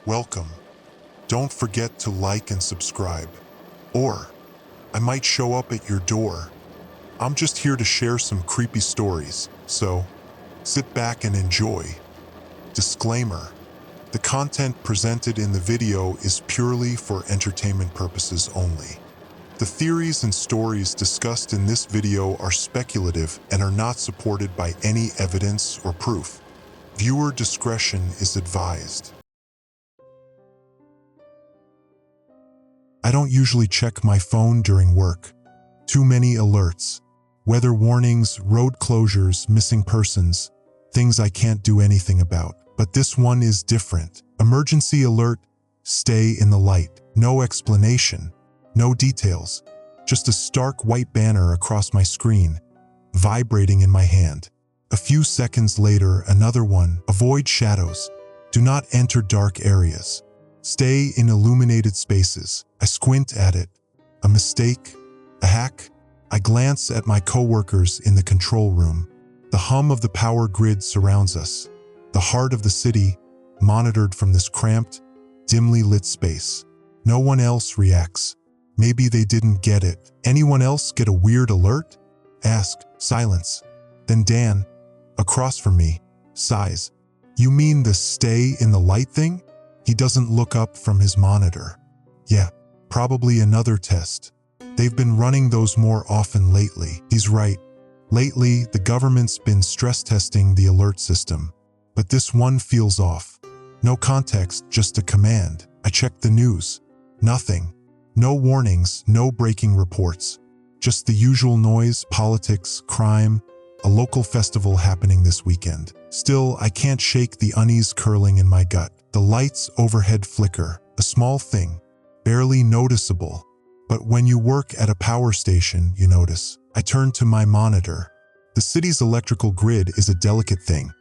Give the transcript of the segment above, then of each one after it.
welcome. Don't forget to like and subscribe. Or, I might show up at your door. I'm just here to share some creepy stories, so sit back and enjoy. Disclaimer: the content presented in the video is purely for entertainment purposes only. The theories and stories discussed in this video are speculative and are not supported by any evidence or proof. Viewer discretion is advised. I don't usually check my phone during work. Too many alerts. Weather warnings, road closures, missing persons. Things I can't do anything about. But this one is different. Emergency alert, stay in the light. No explanation. No details. Just a stark white banner across my screen, vibrating in my hand. A few seconds later, another one. Avoid shadows. Do not enter dark areas. Stay in illuminated spaces. I squint at it. A mistake? A hack? I glance at my coworkers in the control room. The hum of the power grid surrounds us. The heart of the city, monitored from this cramped, dimly lit space. No one else reacts. Maybe they didn't get it. Anyone else get a weird alert? Ask. Silence. Then Dan, across from me, sighs. You mean the stay in the light thing? He doesn't look up from his monitor. Yeah, probably another test. They've been running those more often lately. He's right. Lately, the government's been stress testing the alert system. But this one feels off. No context, just a command. I checked the news. Nothing. No warnings, no breaking reports. Just the usual noise, politics, crime, a local festival happening this weekend. Still, I can't shake the unease curling in my gut. The lights overhead flicker, a small thing, barely noticeable. But when you work at a power station, you notice. I turn to my monitor. The city's electrical grid is a delicate thing.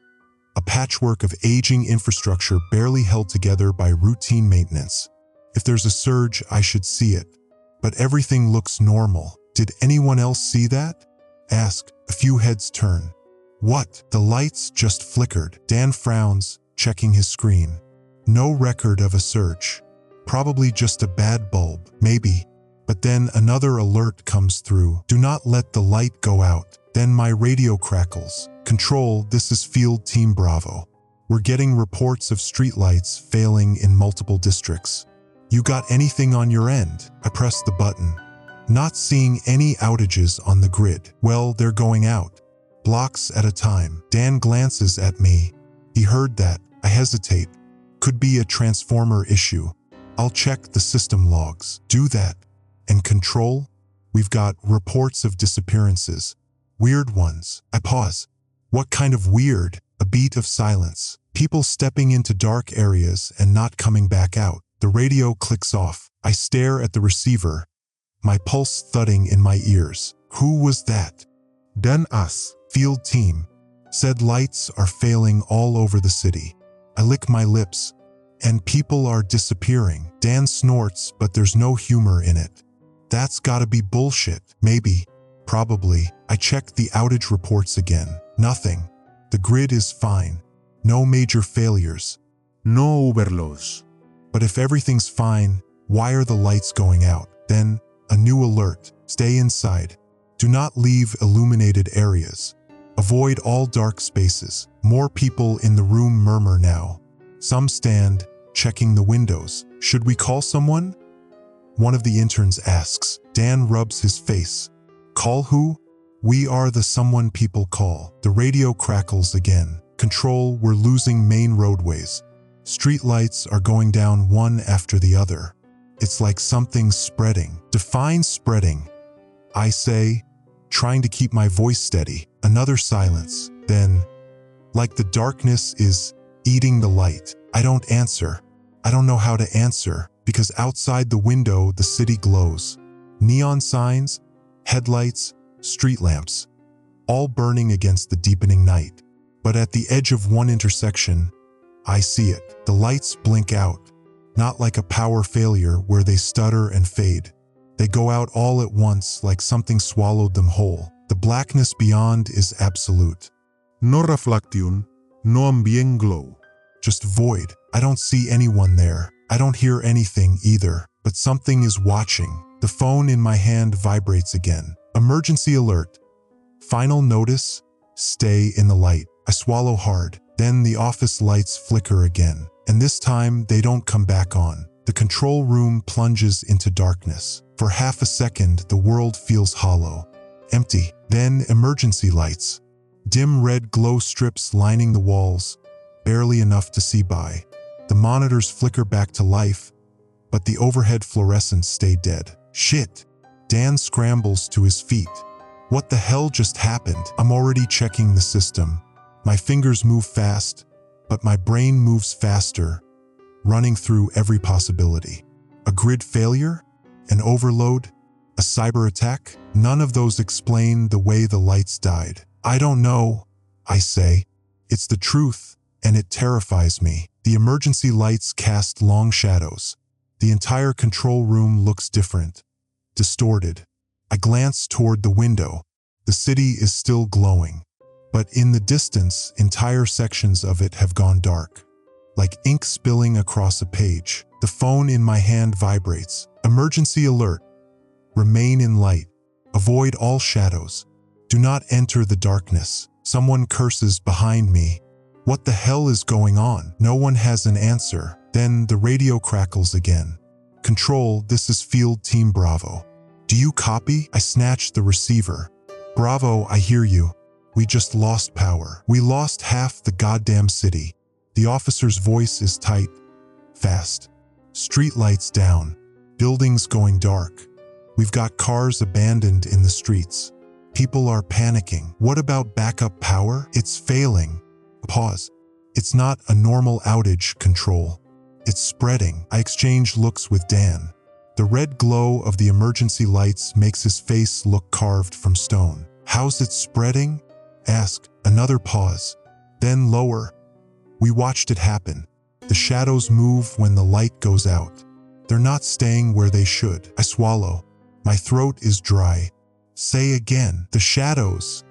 A patchwork of aging infrastructure barely held together by routine maintenance. If there's a surge, I should see it. But everything looks normal. Did anyone else see that? Ask. A few heads turn. What? The lights just flickered. Dan frowns, checking his screen. No record of a surge. Probably just a bad bulb, maybe. But then another alert comes through. Do not let the light go out. Then my radio crackles. Control, this is Field Team Bravo. We're getting reports of streetlights failing in multiple districts. You got anything on your end? I press the button. Not seeing any outages on the grid. Well, they're going out. Blocks at a time. Dan glances at me. He heard that. I hesitate. Could be a transformer issue. I'll check the system logs. Do that. And Control? We've got reports of disappearances. Weird ones. I pause. What kind of weird? A beat of silence. People stepping into dark areas and not coming back out. The radio clicks off. I stare at the receiver, my pulse thudding in my ears. Who was that? Dan us. Field team. Said lights are failing all over the city. I lick my lips. And people are disappearing. Dan snorts, but there's no humor in it. That's gotta be bullshit. Maybe. Probably. I check the outage reports again. Nothing. The grid is fine. No major failures. No overloads. But if everything's fine, why are the lights going out? Then, a new alert. Stay inside. Do not leave illuminated areas. Avoid all dark spaces. More people in the room murmur now. Some stand, checking the windows. Should we call someone? One of the interns asks. Dan rubs his face. Call who? We are the someone people call. The radio crackles again. Control, we're losing main roadways. Streetlights are going down one after the other. It's like something's spreading. Define spreading. I say, trying to keep my voice steady. Another silence. Then, like the darkness is eating the light. I don't answer. I don't know how to answer, because outside the window the city glows. Neon signs, headlights, street lamps, all burning against the deepening night. But at the edge of one intersection, I see it. The lights blink out, not like a power failure where they stutter and fade. They go out all at once like something swallowed them whole. The blackness beyond is absolute. No reflection, no ambient glow. Just void. I don't see anyone there. I don't hear anything either, but something is watching. The phone in my hand vibrates again. Emergency alert. Final notice, stay in the light. I swallow hard. Then the office lights flicker again, and this time they don't come back on. The control room plunges into darkness. For half a second, the world feels hollow, empty. Then emergency lights. Dim red glow strips lining the walls, barely enough to see by. The monitors flicker back to life, but the overhead fluorescents stay dead. Shit. Dan scrambles to his feet. What the hell just happened? I'm already checking the system. My fingers move fast, but my brain moves faster, running through every possibility. A grid failure? An overload? A cyber attack? None of those explain the way the lights died. I don't know, I say. It's the truth, and it terrifies me. The emergency lights cast long shadows. The entire control room looks different, distorted. I glance toward the window. The city is still glowing, but in the distance, entire sections of it have gone dark, like ink spilling across a page. The phone in my hand vibrates. Emergency alert. Remain in light. Avoid all shadows. Do not enter the darkness. Someone curses behind me. What the hell is going on? No one has an answer. Then the radio crackles again. Control, this is Field Team Bravo. Do you copy? I snatch the receiver. Bravo, I hear you. We just lost power. We lost half the goddamn city. The officer's voice is tight, fast. Street lights down. Buildings going dark. We've got cars abandoned in the streets. People are panicking. What about backup power? It's failing. Pause. It's not a normal outage, Control. It's spreading. I exchange looks with Dan. The red glow of the emergency lights makes his face look carved from stone. How's it spreading? Ask. Another pause. Then lower. We watched it happen. The shadows move when the light goes out. They're not staying where they should. I swallow. My throat is dry. Say again. The shadows.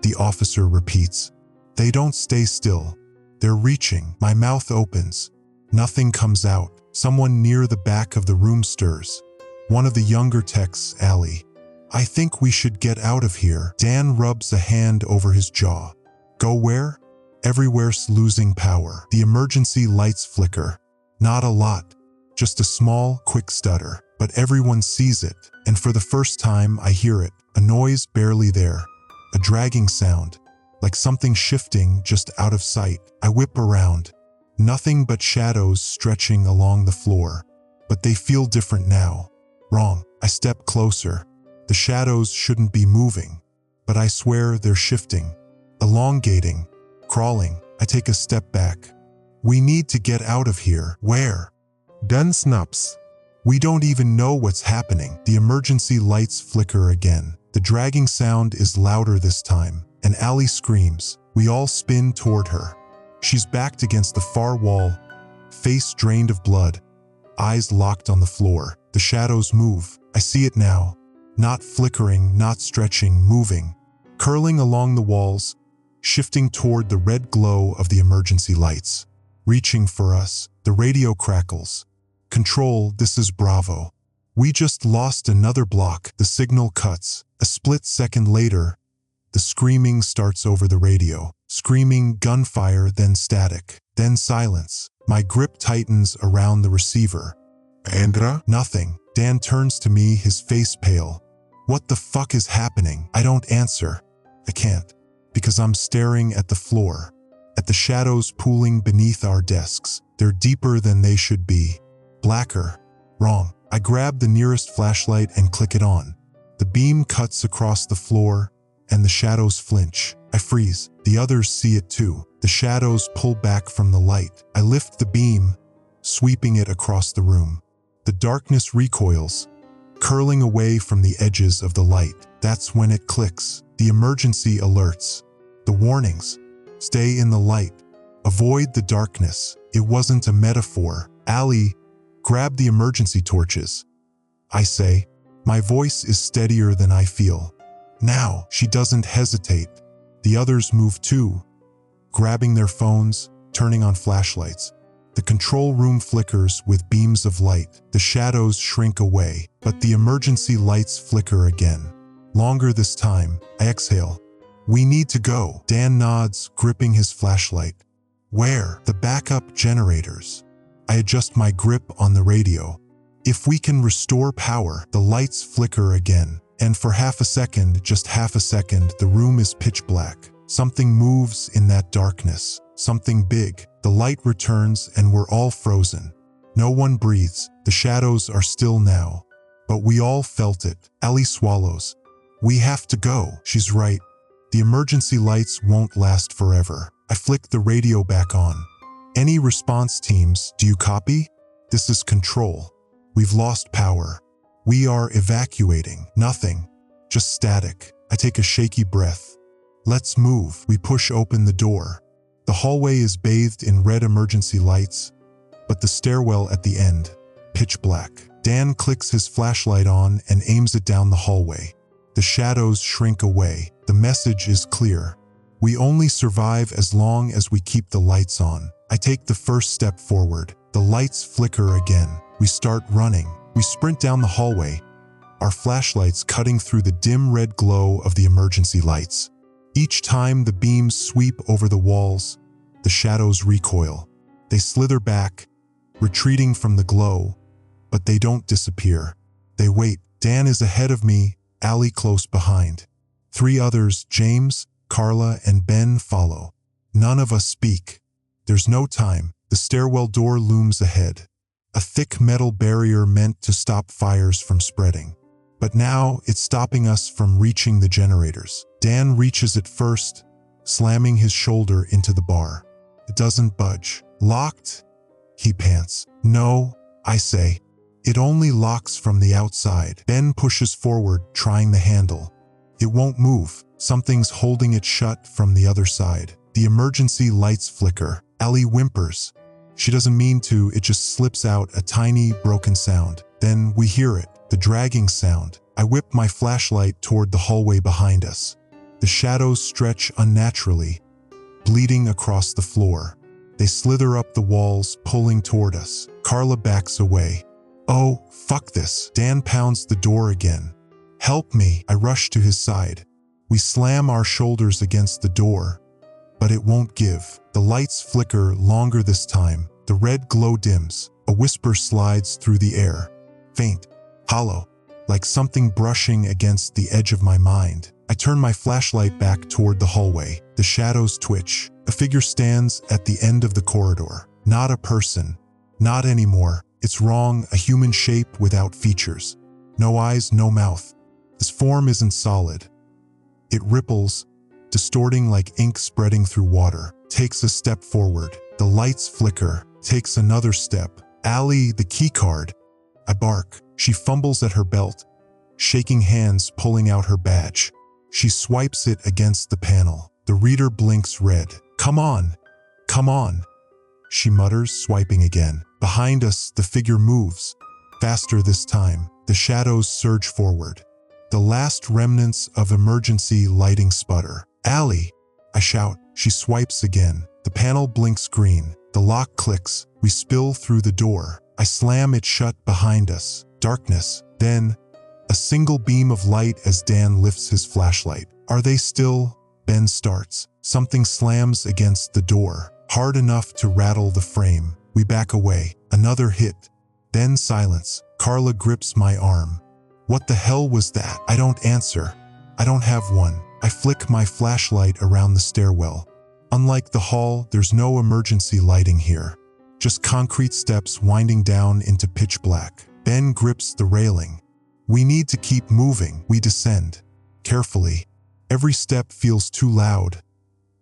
The officer repeats. They don't stay still. They're reaching. My mouth opens. Nothing comes out. Someone near the back of the room stirs. One of the younger techs, Allie. I think we should get out of here. Dan rubs a hand over his jaw. Go where? Everywhere's losing power. The emergency lights flicker. Not a lot. Just a small, quick stutter. But everyone sees it, and for the first time I hear it. A noise barely there. A dragging sound, like something shifting just out of sight. I whip around. Nothing but shadows stretching along the floor. But they feel different now. Wrong. I step closer. The shadows shouldn't be moving, but I swear they're shifting, elongating, crawling. I take a step back. We need to get out of here. Where? Dan snaps. We don't even know what's happening. The emergency lights flicker again. The dragging sound is louder this time, and Allie screams. We all spin toward her. She's backed against the far wall, face drained of blood, eyes locked on the floor. The shadows move. I see it now. Not flickering, not stretching, moving, curling along the walls, shifting toward the red glow of the emergency lights. Reaching for us, the radio crackles. Control, this is Bravo. We just lost another block. The signal cuts. A split second later, the screaming starts over the radio. Screaming, gunfire, then static, then silence. My grip tightens around the receiver. Andra? Nothing. Dan turns to me, his face pale. What the fuck is happening? I don't answer. I can't, because I'm staring at the floor, at the shadows pooling beneath our desks. They're deeper than they should be. Blacker. Wrong. I grab the nearest flashlight and click it on. The beam cuts across the floor, and the shadows flinch. I freeze. The others see it too. The shadows pull back from the light. I lift the beam, sweeping it across the room. The darkness recoils, curling away from the edges of the light. That's when it clicks. The emergency alerts. The warnings. Stay in the light. Avoid the darkness. It wasn't a metaphor. Allie, grab the emergency torches. I say. My voice is steadier than I feel. Now. She doesn't hesitate. The others move too, grabbing their phones, turning on flashlights. The control room flickers with beams of light. The shadows shrink away, but the emergency lights flicker again. Longer this time. I exhale. We need to go. Dan nods, gripping his flashlight. Where? The backup generators. I adjust my grip on the radio. If we can restore power, the lights flicker again. And for half a second, just half a second, the room is pitch black. Something moves in that darkness. Something big. The light returns and we're all frozen. No one breathes. The shadows are still now. But we all felt it. Allie swallows. We have to go. She's right. The emergency lights won't last forever. I flick the radio back on. Any response teams, do you copy? This is Control. We've lost power. We are evacuating. Nothing. Just static. I take a shaky breath. Let's move. We push open the door. The hallway is bathed in red emergency lights, but the stairwell at the end, pitch black. Dan clicks his flashlight on and aims it down the hallway. The shadows shrink away. The message is clear. We only survive as long as we keep the lights on. I take the first step forward. The lights flicker again. We start running. We sprint down the hallway, our flashlights cutting through the dim red glow of the emergency lights. Each time the beams sweep over the walls, the shadows recoil. They slither back, retreating from the glow, but they don't disappear. They wait. Dan is ahead of me, Allie close behind. 3 others, James, Carla, and Ben, follow. None of us speak. There's no time. The stairwell door looms ahead. A thick metal barrier meant to stop fires from spreading. But now it's stopping us from reaching the generators. Dan reaches it first, slamming his shoulder into the bar. It doesn't budge. Locked? He pants. No, I say. It only locks from the outside. Ben pushes forward, trying the handle. It won't move. Something's holding it shut from the other side. The emergency lights flicker. Allie whimpers. She doesn't mean to, it just slips out a tiny, broken sound. Then we hear it, the dragging sound. I whip my flashlight toward the hallway behind us. The shadows stretch unnaturally, bleeding across the floor. They slither up the walls, pulling toward us. Carla backs away. Oh, fuck this. Dan pounds the door again. Help me. I rush to his side. We slam our shoulders against the door, but it won't give. The lights flicker longer this time. The red glow dims. A whisper slides through the air. Faint, hollow, like something brushing against the edge of my mind. I turn my flashlight back toward the hallway. The shadows twitch. A figure stands at the end of the corridor. Not a person. Not anymore. It's wrong, a human shape without features. No eyes, no mouth. This form isn't solid. It ripples, distorting like ink spreading through water. Takes a step forward. The lights flicker. Takes another step. Allie, the keycard. I bark. She fumbles at her belt, shaking hands, pulling out her badge. She swipes it against the panel. The reader blinks red. Come on. Come on. She mutters, swiping again. Behind us, the figure moves. Faster this time. The shadows surge forward. The last remnants of emergency lighting sputter. Allie! I shout. She swipes again. The panel blinks green. The lock clicks. We spill through the door. I slam it shut behind us. Darkness. Then, a single beam of light as Dan lifts his flashlight. Are they still? Ben starts. Something slams against the door, hard enough to rattle the frame. We back away. Another hit. Then silence. Carla grips my arm. What the hell was that? I don't answer. I don't have one. I flick my flashlight around the stairwell. Unlike the hall, there's no emergency lighting here. Just concrete steps winding down into pitch black. Ben grips the railing. We need to keep moving. We descend. Carefully. Every step feels too loud,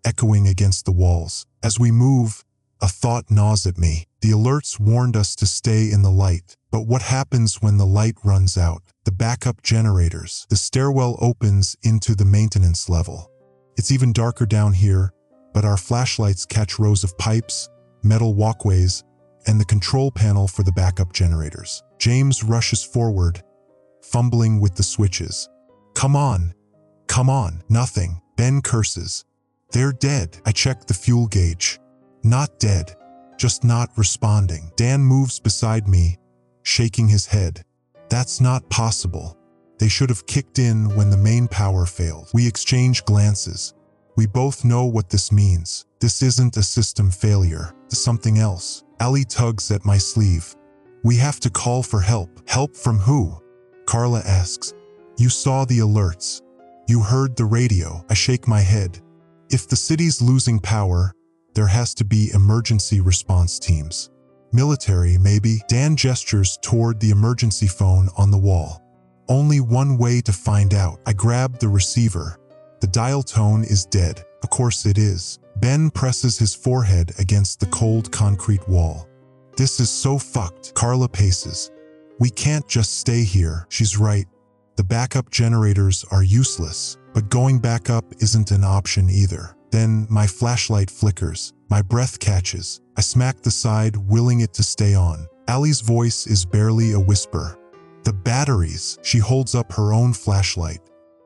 echoing against the walls. As we move, a thought gnaws at me. The alerts warned us to stay in the light. But what happens when the light runs out? The backup generators. The stairwell opens into the maintenance level. It's even darker down here, but our flashlights catch rows of pipes, metal walkways, and the control panel for the backup generators. James rushes forward, fumbling with the switches. Come on. Come on. Nothing. Ben curses. They're dead. I check the fuel gauge. Not dead. just not responding. Dan moves beside me, shaking his head. That's not possible. They should have kicked in when the main power failed. We exchange glances. We both know what this means. This isn't a system failure. It's something else. Ali tugs at my sleeve. We have to call for help. Help from who? Carla asks. You saw the alerts. You heard the radio. I shake my head. If the city's losing power, there has to be emergency response teams. Military, maybe. Dan gestures toward the emergency phone on the wall. Only one way to find out. I grab the receiver. The dial tone is dead. Of course it is. Ben presses his forehead against the cold concrete wall. This is so fucked. Carla paces. We can't just stay here. She's right. The backup generators are useless, but going back up isn't an option either. Then my flashlight flickers. My breath catches. I smack the side, willing it to stay on. Ali's voice is barely a whisper. The batteries. She holds up her own flashlight.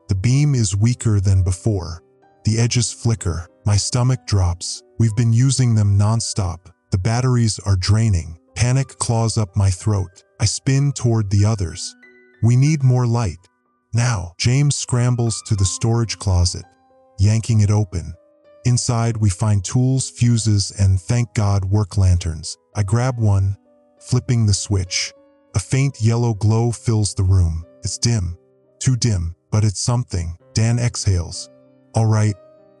The beam is weaker than before. The edges flicker. My stomach drops. We've been using them non-stop. The batteries are draining. Panic claws up my throat. I spin toward the others. We need more light. Now. James scrambles to the storage closet, yanking it open. Inside, we find tools, fuses, and, thank God, work lanterns. I grab one, flipping the switch. A faint yellow glow fills the room. It's dim. Too dim, but it's something. Dan exhales. All right.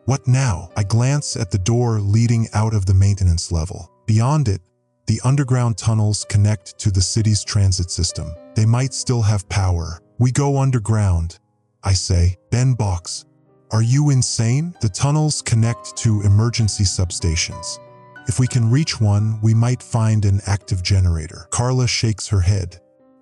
What now? I glance at the door leading out of the maintenance level. Beyond it, the underground tunnels connect to the city's transit system. They might still have power. We go underground, I say. Ben balks. Are you insane? The tunnels connect to emergency substations. If we can reach one, we might find an active generator. Carla shakes her head.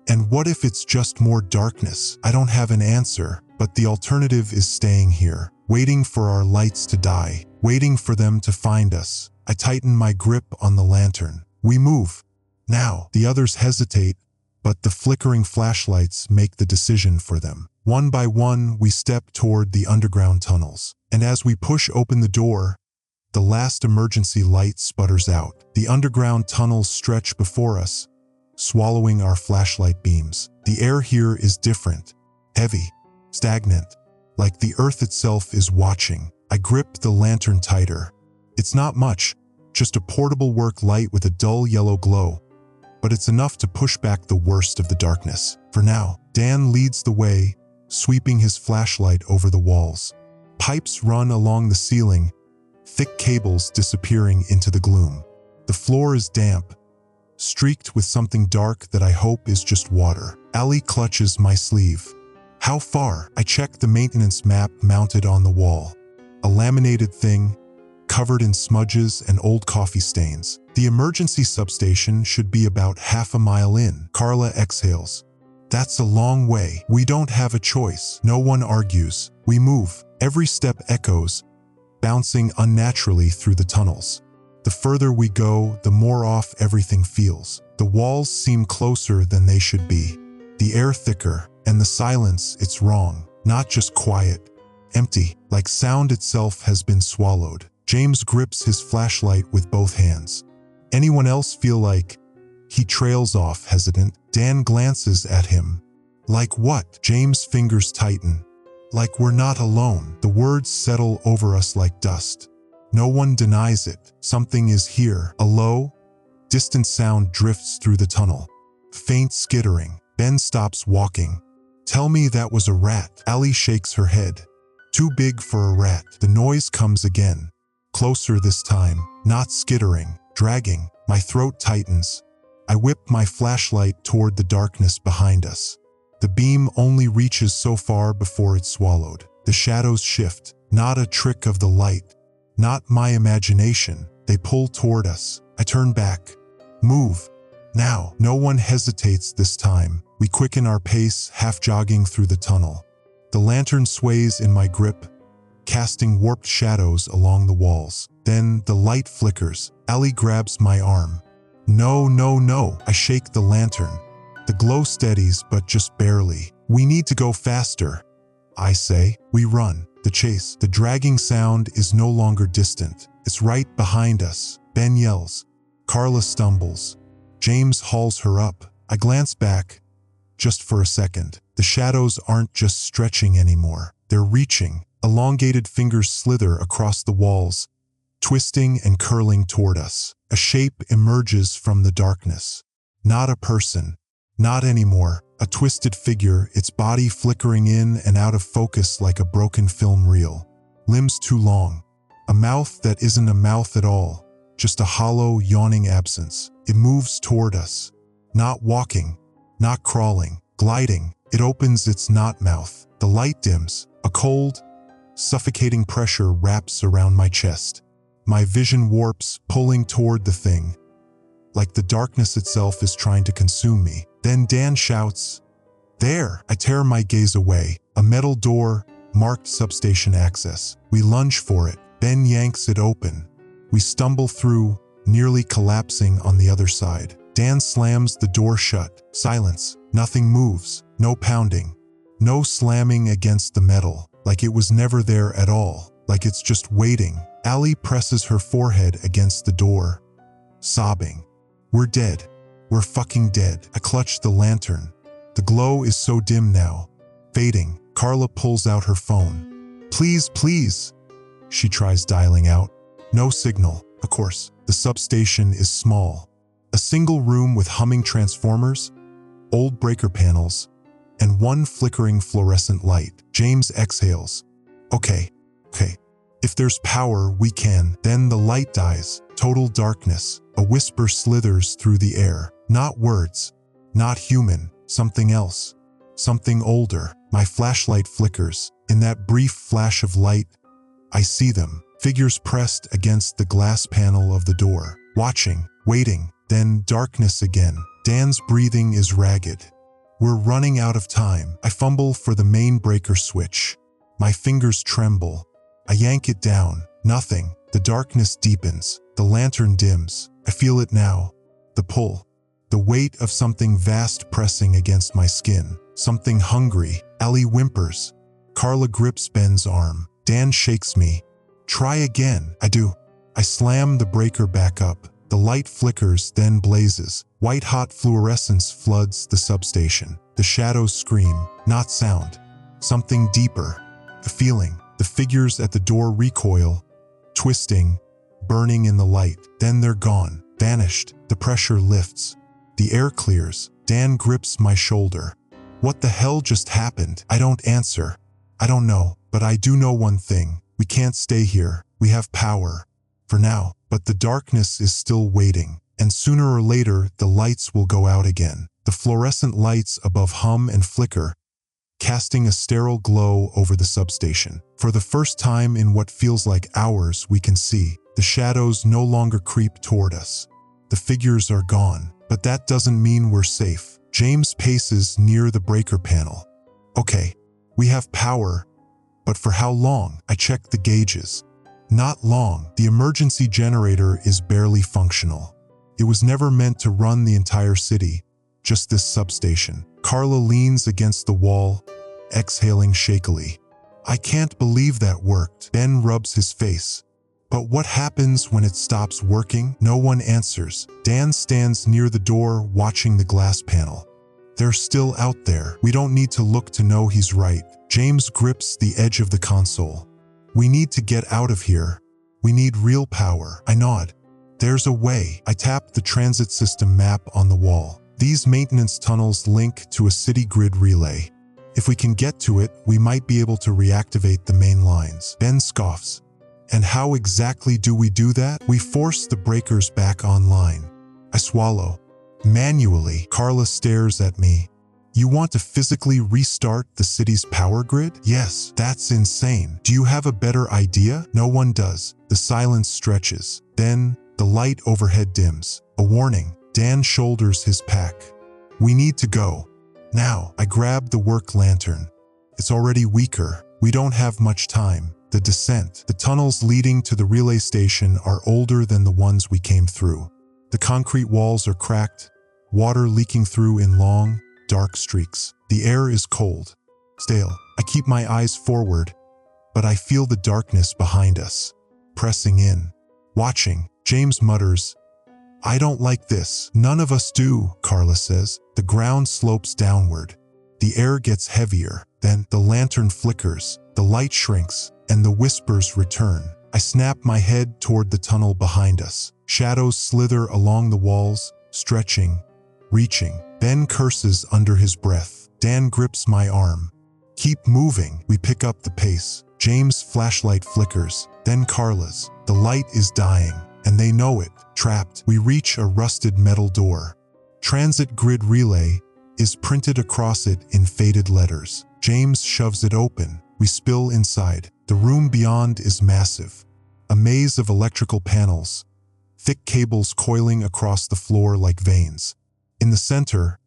And what if it's just more darkness? I don't have an answer, but the alternative is staying here, waiting for our lights to die, waiting for them to find us. I tighten my grip on the lantern. We move. Now, the others hesitate, but the flickering flashlights make the decision for them. One by one, we step toward the underground tunnels. And as we push open the door, the last emergency light sputters out. The underground tunnels stretch before us, swallowing our flashlight beams. The air here is different, heavy, stagnant, like the earth itself is watching. I grip the lantern tighter. It's not much, just a portable work light with a dull yellow glow, but it's enough to push back the worst of the darkness. For now, Dan leads the way, sweeping his flashlight over the walls. Pipes run along the ceiling, thick cables disappearing into the gloom. The floor is damp, streaked with something dark that I hope is just water. Ali clutches my sleeve. How far? I check the maintenance map mounted on the wall. A laminated thing, covered in smudges and old coffee stains. The emergency substation should be about half a mile in. Carla exhales. That's a long way. We don't have a choice. No one argues. We move. Every step echoes, bouncing unnaturally through the tunnels. The further we go, the more off everything feels. The walls seem closer than they should be. The air thicker, and the silence, it's wrong. Not just quiet, empty, like sound itself has been swallowed. James grips his flashlight with both hands. Anyone else feel like? He trails off, hesitant. Dan glances at him. Like what? James' fingers tighten. Like we're not alone. The words settle over us like dust. No one denies it. Something is here. A low, distant sound drifts through the tunnel. Faint skittering. Ben stops walking. Tell me that was a rat. Ali shakes her head. Too big for a rat. The noise comes again. Closer this time. Not skittering. Dragging. My throat tightens. I whip my flashlight toward the darkness behind us. The beam only reaches so far before it's swallowed. The shadows shift. Not a trick of the light. Not my imagination. They pull toward us. I turn back. Move. Now. No one hesitates this time. We quicken our pace, half jogging through the tunnel. The lantern sways in my grip, casting warped shadows along the walls. Then the light flickers. Ali grabs my arm. No, no, no. I shake the lantern. The glow steadies, but just barely. We need to go faster, I say. We run. The chase. The dragging sound is no longer distant. It's right behind us. Ben yells. Carla stumbles. James hauls her up. I glance back, just for a second. The shadows aren't just stretching anymore. They're reaching. Elongated fingers slither across the walls, twisting and curling toward us. A shape emerges from the darkness. Not a person. Not anymore. A twisted figure, its body flickering in and out of focus like a broken film reel. Limbs too long. A mouth that isn't a mouth at all. Just a hollow, yawning absence. It moves toward us. Not walking. Not crawling. Gliding. It opens its not mouth. The light dims. A cold, suffocating pressure wraps around my chest. My vision warps, pulling toward the thing. Like the darkness itself is trying to consume me. Then Dan shouts, "There!" I tear my gaze away. A metal door, marked substation access. We lunge for it. Ben yanks it open. We stumble through, nearly collapsing on the other side. Dan slams the door shut. Silence. Nothing moves. No pounding. No slamming against the metal. Like it was never there at all. Like it's just waiting. Allie presses her forehead against the door, sobbing. We're dead. We're fucking dead. I clutch the lantern. The glow is so dim now. Fading. Carla pulls out her phone. "Please, please." She tries dialing out. No signal. Of course, the substation is small. A single room with humming transformers, old breaker panels, and one flickering fluorescent light. James exhales. Okay. If there's power, we can. Then the light dies. Total darkness. A whisper slithers through the air. Not words. Not human. Something else. Something older. My flashlight flickers. In that brief flash of light, I see them. Figures pressed against the glass panel of the door. Watching. Waiting. Then darkness again. Dan's breathing is ragged. We're running out of time. I fumble for the main breaker switch. My fingers tremble. I yank it down. Nothing. The darkness deepens. The lantern dims. I feel it now. The pull. The weight of something vast pressing against my skin. Something hungry. Allie whimpers. Carla grips Ben's arm. Dan shakes me. Try again. I do. I slam the breaker back up. The light flickers, then blazes. White-hot fluorescence floods the substation. The shadows scream. Not sound. Something deeper. A feeling. The figures at the door recoil, twisting, burning in the light. Then they're gone, vanished. The pressure lifts. The air clears. Dan grips my shoulder. What the hell just happened? I don't answer. I don't know, but I do know one thing. We can't stay here. We have power. For now. But the darkness is still waiting. And sooner or later, the lights will go out again. The fluorescent lights above hum and flicker, casting a sterile glow over the substation. For the first time in what feels like hours, we can see. The shadows no longer creep toward us. The figures are gone. But that doesn't mean we're safe. James paces near the breaker panel. Okay, we have power, but for how long? I check the gauges. Not long. The emergency generator is barely functional. It was never meant to run the entire city, just this substation. Carla leans against the wall, exhaling shakily. I can't believe that worked. Ben rubs his face. But what happens when it stops working? No one answers. Dan stands near the door, watching the glass panel. They're still out there. We don't need to look to know he's right. James grips the edge of the console. We need to get out of here. We need real power. I nod. There's a way. I tap the transit system map on the wall. These maintenance tunnels link to a city grid relay. If we can get to it, we might be able to reactivate the main lines. Ben scoffs. And how exactly do we do that? We force the breakers back online. I swallow. Manually. Carla stares at me. You want to physically restart the city's power grid? Yes, that's insane. Do you have a better idea? No one does. The silence stretches. Then, the light overhead dims. A warning. Dan shoulders his pack. We need to go. Now, I grab the work lantern. It's already weaker. We don't have much time. The descent. The tunnels leading to the relay station are older than the ones we came through. The concrete walls are cracked, water leaking through in long, dark streaks. The air is cold, stale. I keep my eyes forward, but I feel the darkness behind us, pressing in. Watching, James mutters, I don't like this. None of us do, Carla says. The ground slopes downward. The air gets heavier. Then the lantern flickers, the light shrinks, and the whispers return. I snap my head toward the tunnel behind us. Shadows slither along the walls, stretching, reaching. Ben curses under his breath. Dan grips my arm. Keep moving. We pick up the pace. James' flashlight flickers, then Carla's. The light is dying, and they know it. Trapped, we reach a rusted metal door. Transit grid relay is printed across it in faded letters. James shoves it open. We spill inside. The room beyond is massive. A maze of electrical panels, thick cables coiling across the floor like veins. In the center,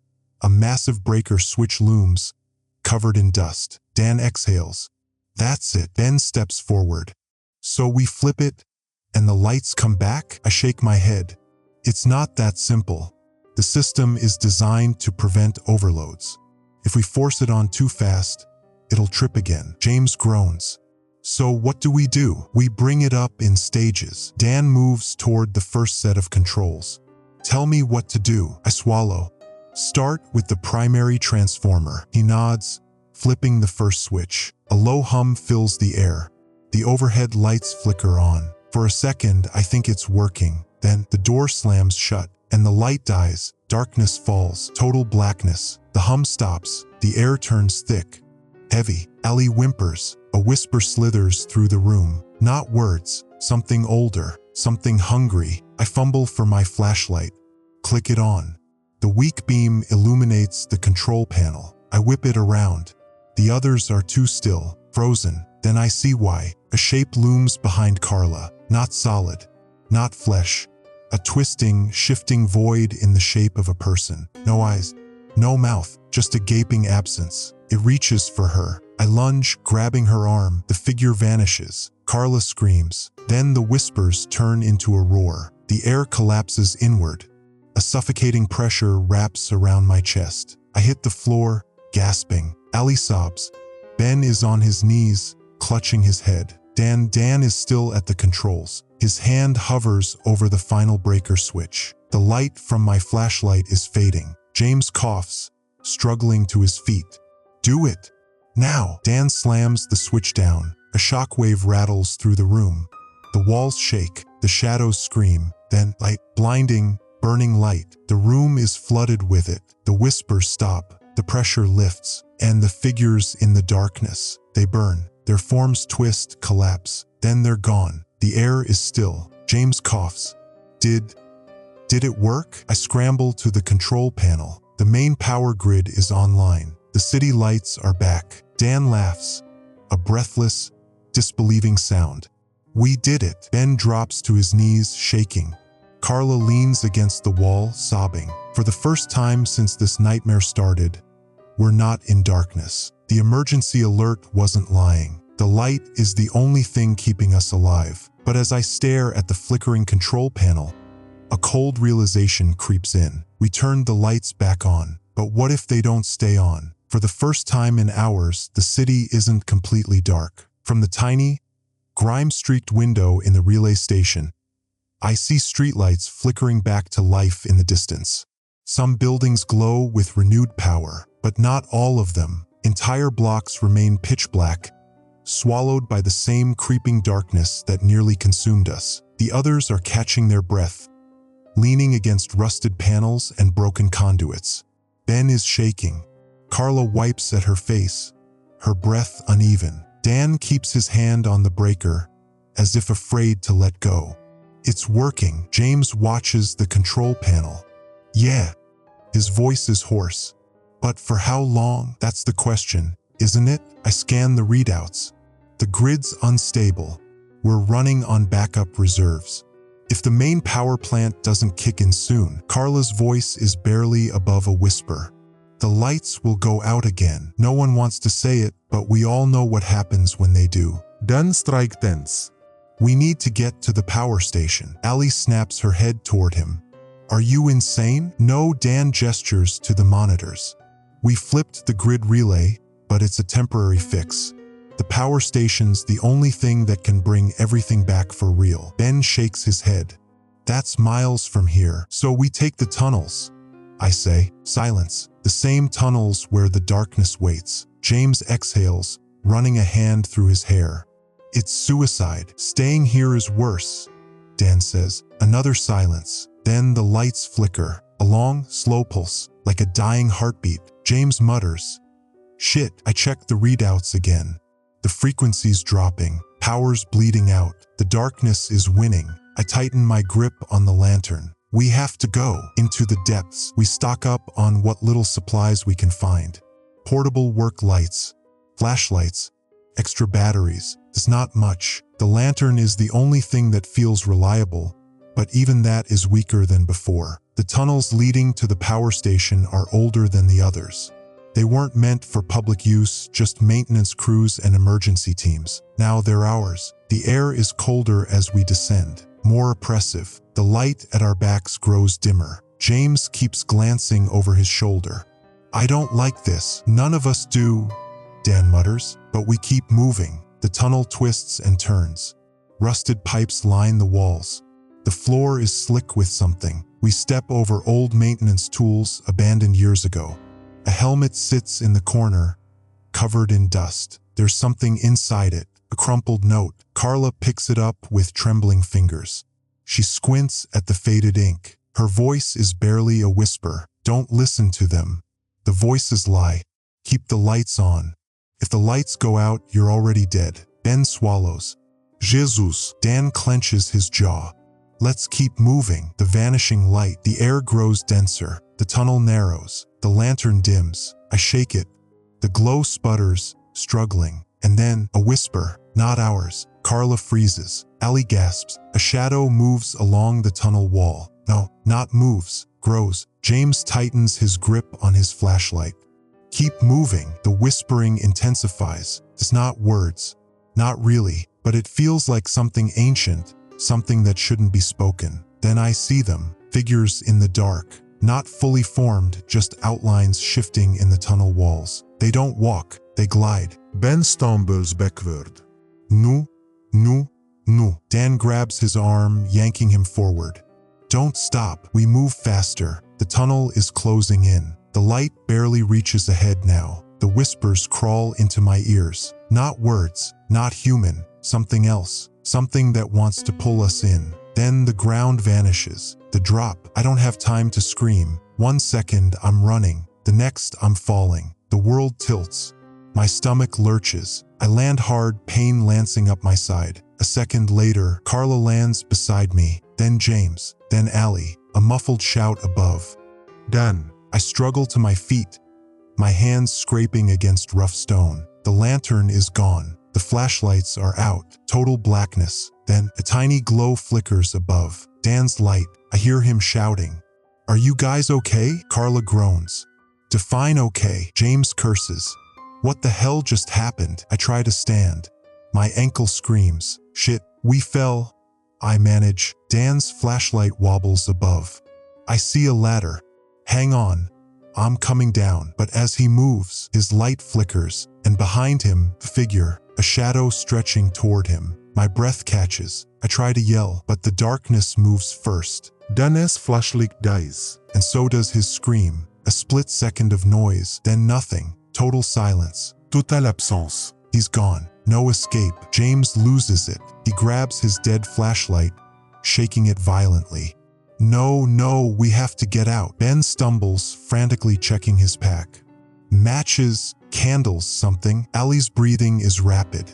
a massive breaker switch looms, covered in dust. Dan exhales. That's it. Ben steps forward. So we flip it, and the lights come back? I shake my head. It's not that simple. The system is designed to prevent overloads. If we force it on too fast, it'll trip again. James groans. So what do? We bring it up in stages. Dan moves toward the first set of controls. Tell me what to do. I swallow. Start with the primary transformer. He nods, flipping the first switch. A low hum fills the air. The overhead lights flicker on. For a second, I think it's working. Then the door slams shut, and the light dies. Darkness falls. Total blackness. The hum stops. The air turns thick, heavy. Allie whimpers. A whisper slithers through the room. Not words. Something older. Something hungry. I fumble for my flashlight. Click it on. The weak beam illuminates the control panel. I whip it around. The others are too still, frozen. Then I see why. A shape looms behind Carla. Not solid. Not flesh. A twisting, shifting void in the shape of a person. No eyes. No mouth. Just a gaping absence. It reaches for her. I lunge, grabbing her arm. The figure vanishes. Carla screams. Then the whispers turn into a roar. The air collapses inward. A suffocating pressure wraps around my chest. I hit the floor, gasping. Allie sobs. Ben is on his knees, clutching his head. Dan is still at the controls. His hand hovers over the final breaker switch. The light from my flashlight is fading. James coughs, struggling to his feet. Do it. Now. Dan slams the switch down. A shockwave rattles through the room. The walls shake. The shadows scream. Then light, blinding, burning light. The room is flooded with it. The whispers stop. The pressure lifts. And the figures in the darkness. They burn. Their forms twist, collapse. Then they're gone. The air is still. James coughs. Did it work? I scramble to the control panel. The main power grid is online. The city lights are back. Dan laughs. A breathless, disbelieving sound. We did it. Ben drops to his knees, shaking. Carla leans against the wall, sobbing. For the first time since this nightmare started, we're not in darkness. The emergency alert wasn't lying. The light is the only thing keeping us alive. But as I stare at the flickering control panel, a cold realization creeps in. We turned the lights back on. But what if they don't stay on? For the first time in hours, the city isn't completely dark. From the tiny, grime-streaked window in the relay station, I see streetlights flickering back to life in the distance. Some buildings glow with renewed power, but not all of them. Entire blocks remain pitch black, swallowed by the same creeping darkness that nearly consumed us. The others are catching their breath, leaning against rusted panels and broken conduits. Ben is shaking. Carla wipes at her face, her breath uneven. Dan keeps his hand on the breaker, as if afraid to let go. It's working. James watches the control panel. Yeah. His voice is hoarse. But for how long? That's the question, isn't it? I scan the readouts. The grid's unstable. We're running on backup reserves. If the main power plant doesn't kick in soon, Carla's voice is barely above a whisper. The lights will go out again. No one wants to say it, but we all know what happens when they do. Dan strike tense. We need to get to the power station. Allie snaps her head toward him. Are you insane? No. Dan gestures to the monitors. We flipped the grid relay, but it's a temporary fix. The power station's the only thing that can bring everything back for real. Ben shakes his head. That's miles from here, so we take the tunnels. I say. Silence. The same tunnels where the darkness waits. James exhales, running a hand through his hair. It's suicide. Staying here is worse, Dan says. Another silence. Then the lights flicker. A long, slow pulse, like a dying heartbeat. James mutters. Shit. I check the readouts again. The frequency's dropping. Power's bleeding out. The darkness is winning. I tighten my grip on the lantern. We have to go into the depths. We stock up on what little supplies we can find. Portable work lights, flashlights, extra batteries. It's not much. The lantern is the only thing that feels reliable, but even that is weaker than before. The tunnels leading to the power station are older than the others. They weren't meant for public use, just maintenance crews and emergency teams. Now they're ours. The air is colder as we descend, more oppressive. The light at our backs grows dimmer. James keeps glancing over his shoulder. I don't like this. None of us do, Dan mutters, but we keep moving. The tunnel twists and turns. Rusted pipes line the walls. The floor is slick with something. We step over old maintenance tools abandoned years ago. A helmet sits in the corner, covered in dust. There's something inside it, a crumpled note. Carla picks it up with trembling fingers. She squints at the faded ink. Her voice is barely a whisper. Don't listen to them. The voices lie. Keep the lights on. If the lights go out, you're already dead. Ben swallows. Jesus. Dan clenches his jaw. Let's keep moving. The vanishing light. The air grows denser. The tunnel narrows. The lantern dims. I shake it. The glow sputters, struggling. And then, a whisper. Not ours. Carla freezes. Allie gasps. A shadow moves along the tunnel wall. No, not moves. Grows. James tightens his grip on his flashlight. Keep moving. The whispering intensifies. It's not words. Not really. But it feels like something ancient. Something that shouldn't be spoken. Then I see them. Figures in the dark. Not fully formed, just outlines shifting in the tunnel walls. They don't walk. They glide. Ben stumbles backward. No. Dan grabs his arm, yanking him forward. Don't stop. We move faster. The tunnel is closing in. The light barely reaches ahead now. The whispers crawl into my ears. Not words, not human, something else. Something that wants to pull us in. Then the ground vanishes. The drop. I don't have time to scream. 1 second, I'm running. The next, I'm falling. The world tilts. My stomach lurches. I land hard, pain lancing up my side. A second later, Carla lands beside me. Then James. Then Allie. A muffled shout above. Dan. I struggle to my feet, my hands scraping against rough stone. The lantern is gone. The flashlights are out. Total blackness. Then a tiny glow flickers above. Dan's light. I hear him shouting. Are you guys okay? Carla groans. Define okay. James curses. What the hell just happened? I try to stand. My ankle screams. Shit, we fell. I manage. Dan's flashlight wobbles above. I see a ladder. Hang on. I'm coming down. But as he moves, his light flickers, and behind him, the figure, a shadow stretching toward him. My breath catches. I try to yell, but the darkness moves first. Dan's flashlight dies. And so does his scream. A split second of noise, then nothing. Total silence. Total absence. He's gone. No escape. James loses it. He grabs his dead flashlight, shaking it violently. No, we have to get out. Ben stumbles, frantically checking his pack. Matches, candles, something. Allie's breathing is rapid.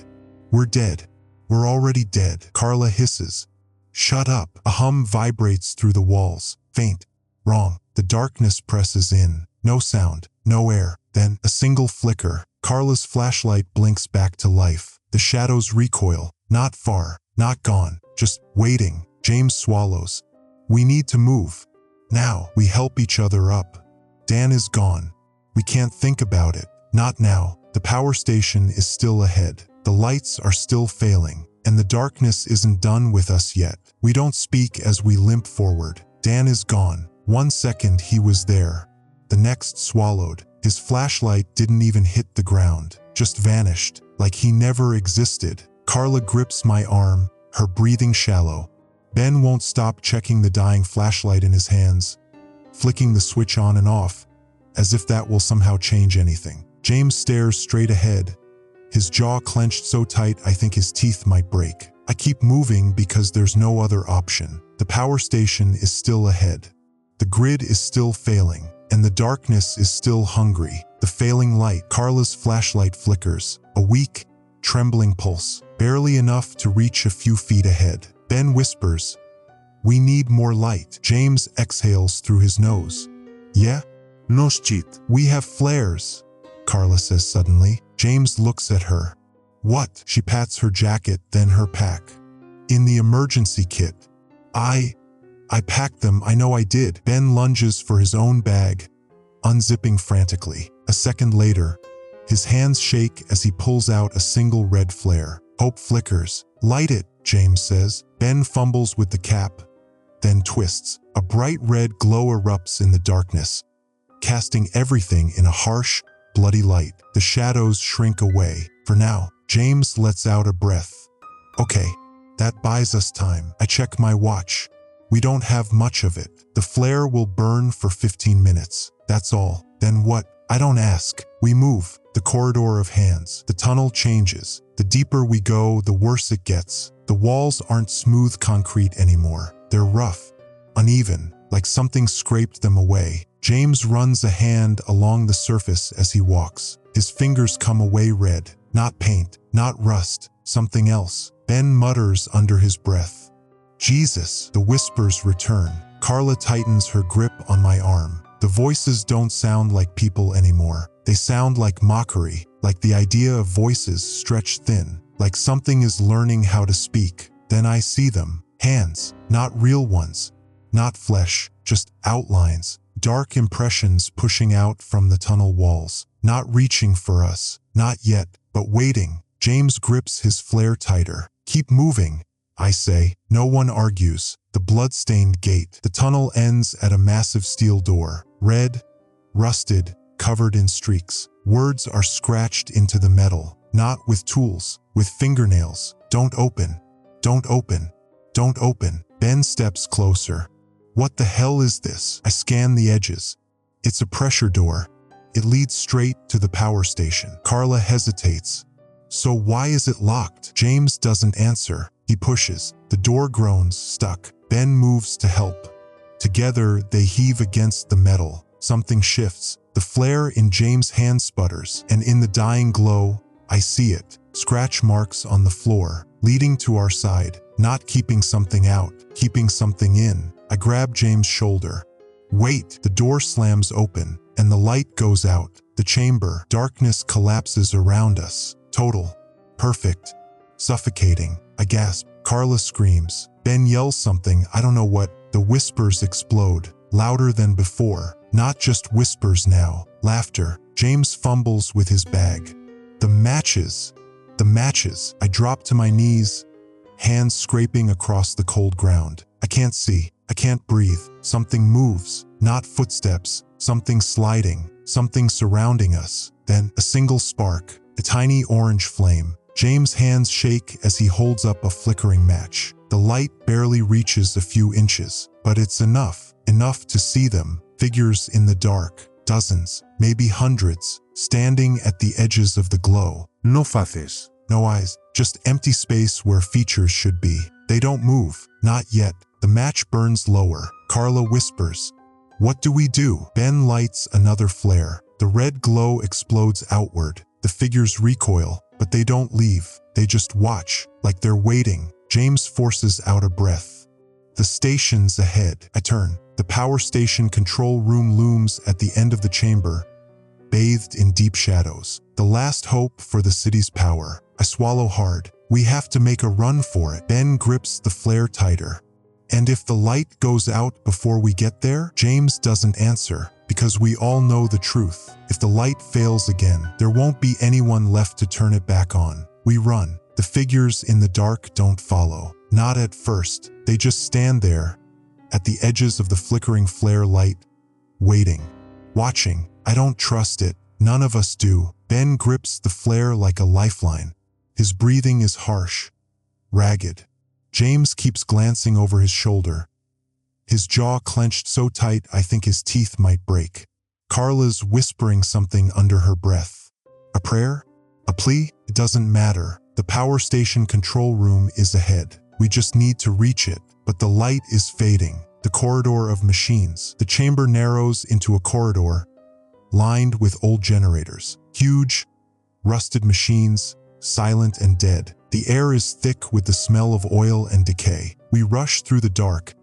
We're dead. We're already dead. Carla hisses. Shut up. A hum vibrates through the walls. Faint. Wrong. The darkness presses in. No sound. No air. Then, a single flicker. Carla's flashlight blinks back to life. The shadows recoil. Not far. Not gone. Just waiting. James swallows. We need to move. Now, we help each other up. Dan is gone. We can't think about it. Not now. The power station is still ahead. The lights are still failing, and the darkness isn't done with us yet. We don't speak as we limp forward. Dan is gone. 1 second he was there. The next swallowed. His flashlight didn't even hit the ground, just vanished, like he never existed. Carla grips my arm, her breathing shallow. Ben won't stop checking the dying flashlight in his hands, flicking the switch on and off, as if that will somehow change anything. James stares straight ahead, his jaw clenched so tight I think his teeth might break. I keep moving because there's no other option. The power station is still ahead. The grid is still failing, and the darkness is still hungry. The failing light, Carla's flashlight flickers, a weak, trembling pulse, barely enough to reach a few feet ahead. Ben whispers, "We need more light." James exhales through his nose. "Yeah? No shit. We have flares," Carla says suddenly. James looks at her. "What?" She pats her jacket, then her pack. "In the emergency kit." I packed them, I know I did." Ben lunges for his own bag, unzipping frantically. A second later, his hands shake as he pulls out a single red flare. Hope flickers. "Light it," James says. Ben fumbles with the cap, then twists. A bright red glow erupts in the darkness, casting everything in a harsh, bloody light. The shadows shrink away. For now, James lets out a breath. "Okay, that buys us time." I check my watch. We don't have much of it. The flare will burn for 15 minutes. That's all. Then what? I don't ask. We move. The corridor of hands. The tunnel changes. The deeper we go, the worse it gets. The walls aren't smooth concrete anymore. They're rough, uneven, like something scraped them away. James runs a hand along the surface as he walks. His fingers come away red. Not paint, not rust, something else. Ben mutters under his breath. "Jesus." The whispers return. Carla tightens her grip on my arm. The voices don't sound like people anymore. They sound like mockery, like the idea of voices stretched thin, like something is learning how to speak. Then I see them. Hands, not real ones, not flesh, just outlines, dark impressions pushing out from the tunnel walls, not reaching for us, not yet, but waiting. James grips his flare tighter. "Keep moving," I say. No one argues. The blood-stained gate. The tunnel ends at a massive steel door. Red, rusted, covered in streaks. Words are scratched into the metal. Not with tools, with fingernails. "Don't open. Don't open. Don't open." Ben steps closer. "What the hell is this?" I scan the edges. It's a pressure door. It leads straight to the power station. Carla hesitates. "So why is it locked?" James doesn't answer. He pushes. The door groans, stuck. Ben moves to help. Together, they heave against the metal. Something shifts. The flare in James' hand sputters, and in the dying glow, I see it. Scratch marks on the floor, leading to our side. Not keeping something out, keeping something in. I grab James' shoulder. "Wait!" The door slams open, and the light goes out. The chamber, darkness collapses around us. Total. Perfect. Suffocating. I gasp. Carla screams. Ben yells something, I don't know what. The whispers explode, louder than before. Not just whispers now. Laughter. James fumbles with his bag. The matches. The matches. I drop to my knees, hands scraping across the cold ground. I can't see. I can't breathe. Something moves. Not footsteps. Something sliding. Something surrounding us. Then, a single spark. A tiny orange flame. James' hands shake as he holds up a flickering match. The light barely reaches a few inches, but it's enough. Enough to see them. Figures in the dark. Dozens, maybe hundreds, standing at the edges of the glow. No faces. No eyes, just empty space where features should be. They don't move. Not yet. The match burns lower. Carla whispers, "What do we do?" Ben lights another flare. The red glow explodes outward. The figures recoil, but they don't leave. They just watch, like they're waiting. James forces out a breath. The station's ahead. I turn. The power station control room looms at the end of the chamber, bathed in deep shadows. The last hope for the city's power. I swallow hard. We have to make a run for it. Ben grips the flare tighter. And if the light goes out before we get there? James doesn't answer, because we all know the truth. If the light fails again, there won't be anyone left to turn it back on. We run. The figures in the dark don't follow. Not at first. They just stand there, at the edges of the flickering flare light, waiting, watching. I don't trust it. None of us do. Ben grips the flare like a lifeline. His breathing is harsh, ragged. James keeps glancing over his shoulder, his jaw clenched so tight I think his teeth might break. Carla's whispering something under her breath. A prayer? A plea? It doesn't matter. The power station control room is ahead. We just need to reach it. But the light is fading. The corridor of machines. The chamber narrows into a corridor lined with old generators. Huge, rusted machines, silent and dead. The air is thick with the smell of oil and decay. We rush through the dark,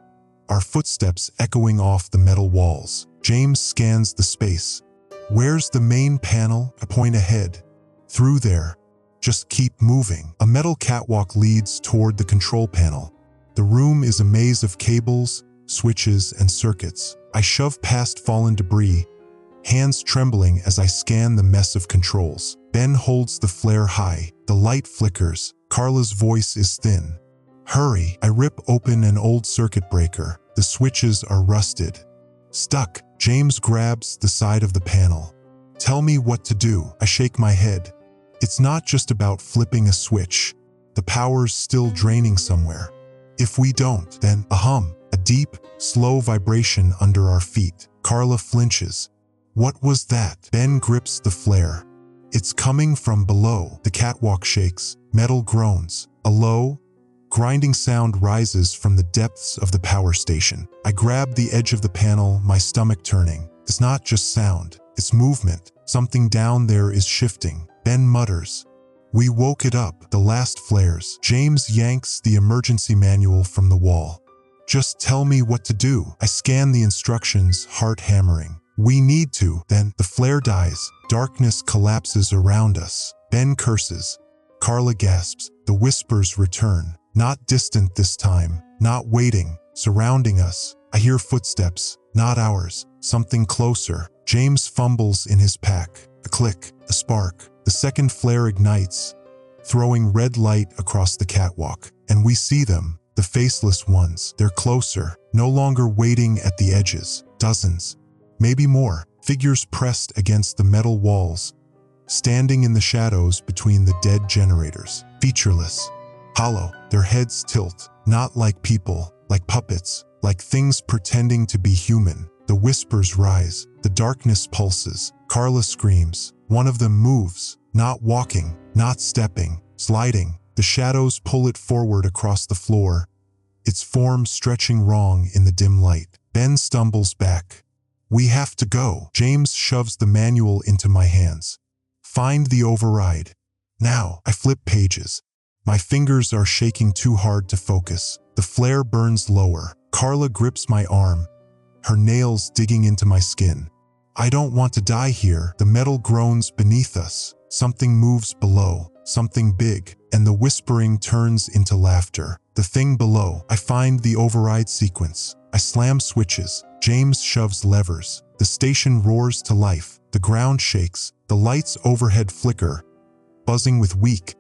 our footsteps echoing off the metal walls. James scans the space. Where's the main panel? I point ahead. Through there. Just keep moving. A metal catwalk leads toward the control panel. The room is a maze of cables, switches, and circuits. I shove past fallen debris, hands trembling as I scan the mess of controls. Ben holds the flare high. The light flickers. Carla's voice is thin. Hurry! I rip open an old circuit breaker. The switches are rusted. Stuck. James grabs the side of the panel. Tell me what to do. I shake my head. It's not just about flipping a switch. The power's still draining somewhere. If we don't, then a hum, a deep, slow vibration under our feet. Carla flinches. What was that? Ben grips the flare. It's coming from below. The catwalk shakes. Metal groans. A low, grinding sound rises from the depths of the power station. I grab the edge of the panel, my stomach turning. It's not just sound, it's movement. Something down there is shifting. Ben mutters. We woke it up. The last flares. James yanks the emergency manual from the wall. Just tell me what to do. I scan the instructions, heart hammering. We need to. Then the flare dies. Darkness collapses around us. Ben curses. Carla gasps. The whispers return. Not distant this time. Not waiting. Surrounding us. I hear footsteps. Not ours. Something closer. James fumbles in his pack. A click. A spark. The second flare ignites, throwing red light across the catwalk. And we see them. The faceless ones. They're closer. No longer waiting at the edges. Dozens. Maybe more. Figures pressed against the metal walls, standing in the shadows between the dead generators. Featureless. Hollow. Their heads tilt. Not like people. Like puppets. Like things pretending to be human. The whispers rise. The darkness pulses. Carla screams. One of them moves. Not walking. Not stepping. Sliding. The shadows pull it forward across the floor, its form stretching wrong in the dim light. Ben stumbles back. We have to go. James shoves the manual into my hands. Find the override. Now. I flip pages. My fingers are shaking too hard to focus. The flare burns lower. Carla grips my arm, her nails digging into my skin. I don't want to die here. The metal groans beneath us. Something moves below, something big, and the whispering turns into laughter. The thing below. I find the override sequence. I slam switches. James shoves levers. The station roars to life. The ground shakes. The lights overhead flicker, buzzing with weak,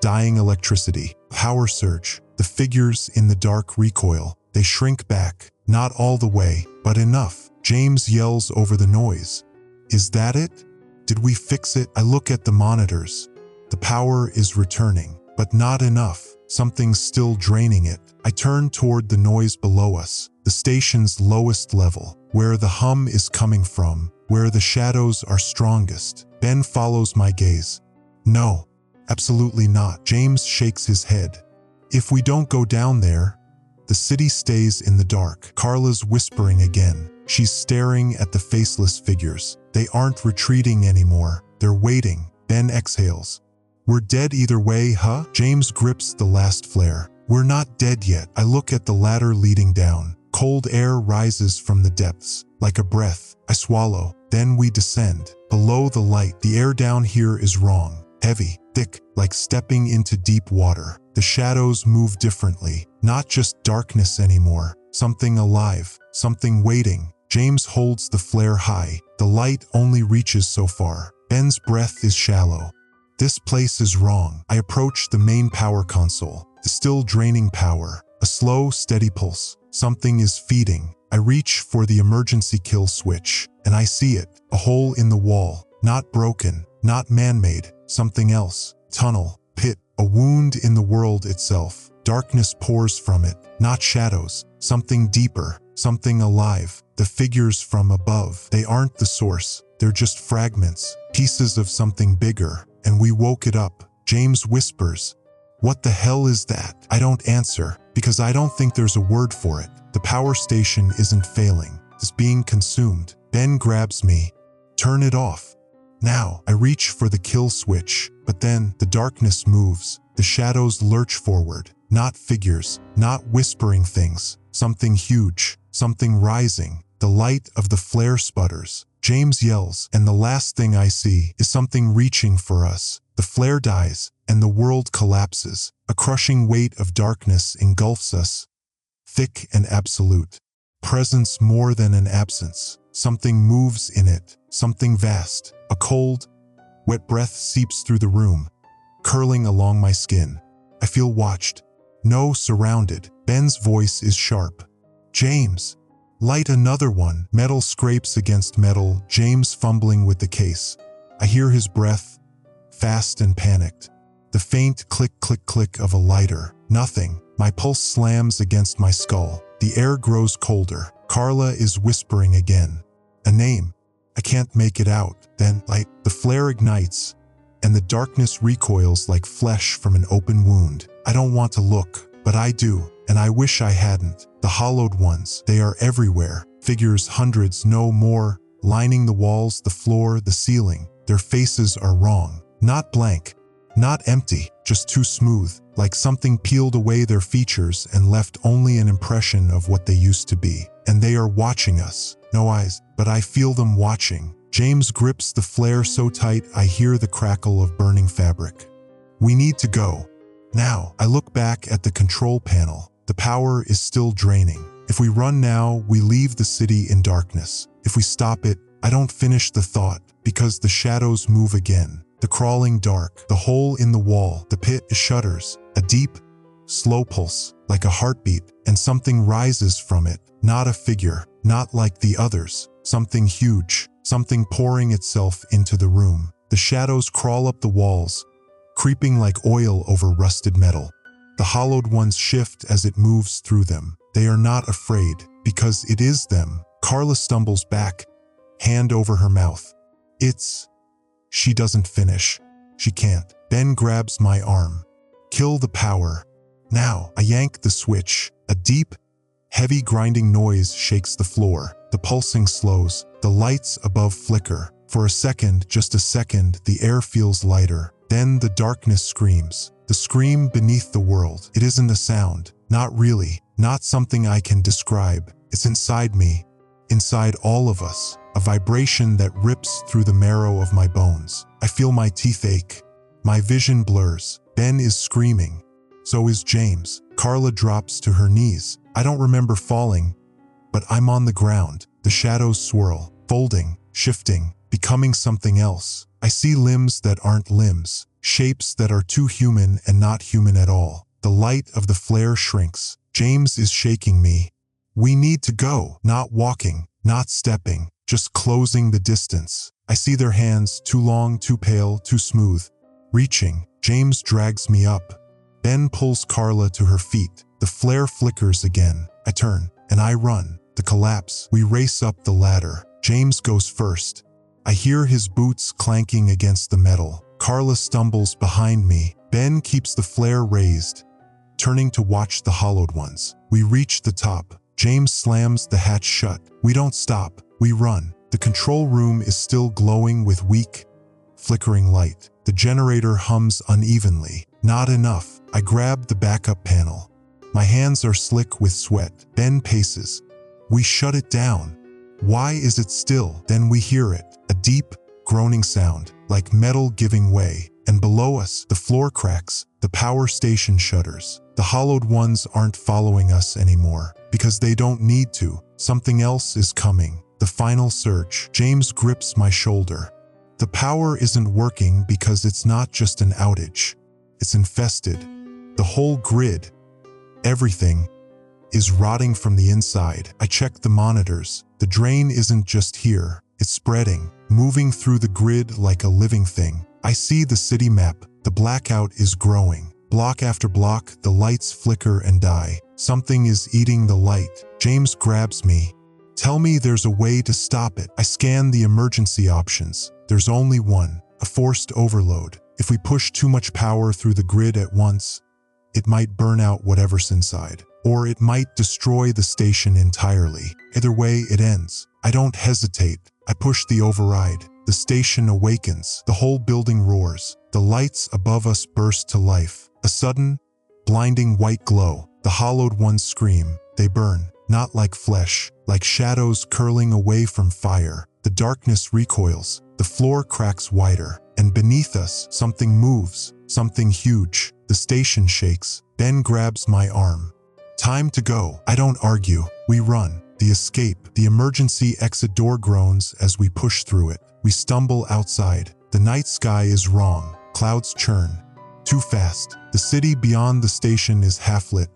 dying electricity. Power surge. The figures in the dark recoil. They shrink back. Not all the way, but enough. James yells over the noise. Is that it? Did we fix it? I look at the monitors. The power is returning, but not enough. Something's still draining it. I turn toward the noise below us, the station's lowest level, where the hum is coming from, where the shadows are strongest. Ben follows my gaze. No, absolutely not. James shakes his head. If we don't go down there, the city stays in the dark. Carla's whispering again. She's staring at the faceless figures. They aren't retreating anymore. They're waiting. Ben exhales. We're dead either way, huh? James grips the last flare. We're not dead yet. I look at the ladder leading down. Cold air rises from the depths. Like a breath, I swallow. Then we descend. Below the light, the air down here is wrong. Heavy, thick, like stepping into deep water. The shadows move differently. Not just darkness anymore. Something alive. Something waiting. James holds the flare high. The light only reaches so far. Ben's breath is shallow. This place is wrong. I approach the main power console. The still draining power. A slow, steady pulse. Something is feeding. I reach for the emergency kill switch, and I see it. A hole in the wall. Not broken. Not man-made. Something else. Tunnel. Pit. A wound in the world itself. Darkness pours from it, not shadows, something deeper, something alive. The figures from above, they aren't the source, they're just fragments, pieces of something bigger. And we woke it up. James whispers, "What the hell is that?" I don't answer, because I don't think there's a word for it. The power station isn't failing, it's being consumed. Ben grabs me. "Turn it off." Now, I reach for the kill switch, but then the darkness moves. The shadows lurch forward, not figures, not whispering things, something huge, something rising. The light of the flare sputters. James yells, and the last thing I see is something reaching for us. The flare dies, and the world collapses. A crushing weight of darkness engulfs us, thick and absolute. Presence more than an absence. Something moves in it, something vast. A cold, wet breath seeps through the room, curling along my skin. I feel watched, no, surrounded. Ben's voice is sharp. "James, light another one." Metal scrapes against metal, James fumbling with the case. I hear his breath, fast and panicked. The faint click, click, click of a lighter. Nothing. My pulse slams against my skull. The air grows colder. Carla is whispering again. A name. I can't make it out. Then, light. The flare ignites, and the darkness recoils like flesh from an open wound. I don't want to look, but I do, and I wish I hadn't. The hollowed ones, they are everywhere. Figures, hundreds, no more, lining the walls, the floor, the ceiling. Their faces are wrong. Not blank, not empty, just too smooth, like something peeled away their features and left only an impression of what they used to be. And they are watching us. No eyes, but I feel them watching. James grips the flare so tight I hear the crackle of burning fabric. We need to go. Now, I look back at the control panel. The power is still draining. If we run now, we leave the city in darkness. If we stop it, I don't finish the thought, because the shadows move again. The crawling dark, the hole in the wall, the pit shudders. A deep, slow pulse, like a heartbeat, and something rises from it. Not a figure, not like the others. Something huge, something pouring itself into the room. The shadows crawl up the walls, creeping like oil over rusted metal. The hollowed ones shift as it moves through them. They are not afraid, because it is them. Carla stumbles back, hand over her mouth. She doesn't finish. She can't. Ben grabs my arm. Kill the power. Now, I yank the switch. A deep, heavy grinding noise shakes the floor. The pulsing slows. The lights above flicker. For a second, just a second, the air feels lighter. Then the darkness screams. The scream beneath the world. It isn't a sound. Not really. Not something I can describe. It's inside me. Inside all of us. A vibration that rips through the marrow of my bones. I feel my teeth ache. My vision blurs. Ben is screaming. So is James. Carla drops to her knees. I don't remember falling, but I'm on the ground. The shadows swirl, folding, shifting, becoming something else. I see limbs that aren't limbs, shapes that are too human and not human at all. The light of the flare shrinks. James is shaking me. We need to go. Not walking, not stepping, just closing the distance. I see their hands, too long, too pale, too smooth. Reaching, James drags me up. Ben pulls Carla to her feet. The flare flickers again. I turn, and I run. The collapse. We race up the ladder. James goes first. I hear his boots clanking against the metal. Carla stumbles behind me. Ben keeps the flare raised, turning to watch the hollowed ones. We reach the top. James slams the hatch shut. We don't stop. We run. The control room is still glowing with weak, flickering light. The generator hums unevenly. Not enough. I grab the backup panel. My hands are slick with sweat. Ben paces. We shut it down. Why is it still? Then we hear it. A deep, groaning sound, like metal giving way. And below us, the floor cracks. The power station shudders. The hollowed ones aren't following us anymore, because they don't need to. Something else is coming. The final surge. James grips my shoulder. The power isn't working because it's not just an outage. It's infested. The whole grid, everything, is rotting from the inside. I check the monitors. The drain isn't just here. It's spreading, moving through the grid like a living thing. I see the city map. The blackout is growing. Block after block, the lights flicker and die. Something is eating the light. James grabs me. Tell me there's a way to stop it. I scan the emergency options. There's only one, a forced overload. If we push too much power through the grid at once, it might burn out whatever's inside. Or it might destroy the station entirely. Either way, it ends. I don't hesitate. I push the override. The station awakens. The whole building roars. The lights above us burst to life. A sudden, blinding white glow. The hollowed ones scream. They burn, not like flesh, like shadows curling away from fire. The darkness recoils. The floor cracks wider. And beneath us, something moves. Something huge. The station shakes. Ben grabs my arm. Time to go. I don't argue. We run. The escape. The emergency exit door groans as we push through it. We stumble outside. The night sky is wrong. Clouds churn. Too fast. The city beyond the station is half lit,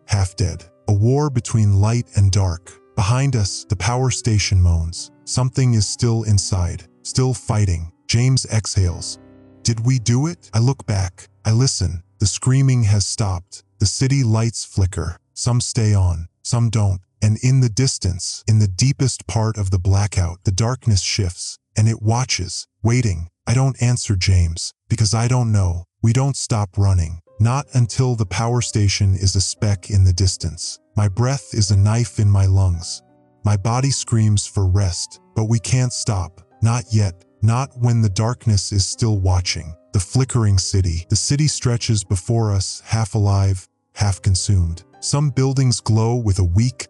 half dead. A war between light and dark. Behind us, the power station moans. Something is still inside, still fighting. James exhales. Did we do it? I look back. I listen. The screaming has stopped. The city lights flicker. Some stay on, some don't. And in the distance, in the deepest part of the blackout, the darkness shifts, and it watches, waiting. I don't answer James, because I don't know. We don't stop running. Not until the power station is a speck in the distance. My breath is a knife in my lungs. My body screams for rest, but we can't stop. Not yet. Not when the darkness is still watching. The flickering city. The city stretches before us, half alive, half consumed. Some buildings glow with a weak,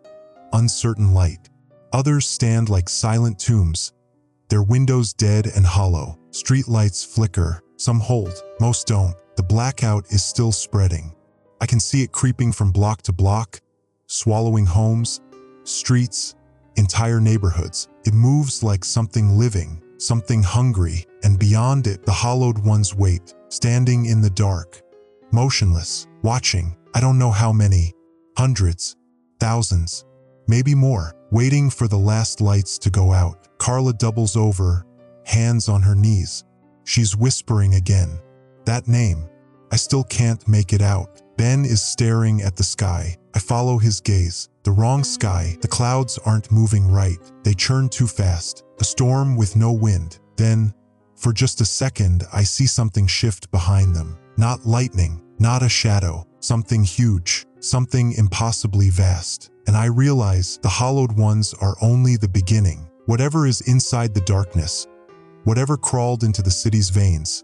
uncertain light. Others stand like silent tombs, their windows dead and hollow. Street lights flicker. Some hold, most don't. The blackout is still spreading. I can see it creeping from block to block, swallowing homes, streets, entire neighborhoods. It moves like something living, something hungry, and beyond it, the hollowed ones wait, standing in the dark, motionless, watching. I don't know how many, hundreds, thousands, maybe more, waiting for the last lights to go out. Carla doubles over, hands on her knees. She's whispering again. That name. I still can't make it out. Ben is staring at the sky. I follow his gaze. The wrong sky. The clouds aren't moving right. They churn too fast. A storm with no wind. Then, for just a second, I see something shift behind them. Not lightning, not a shadow. Something huge. Something impossibly vast. And I realize the hollowed ones are only the beginning. Whatever is inside the darkness, whatever crawled into the city's veins,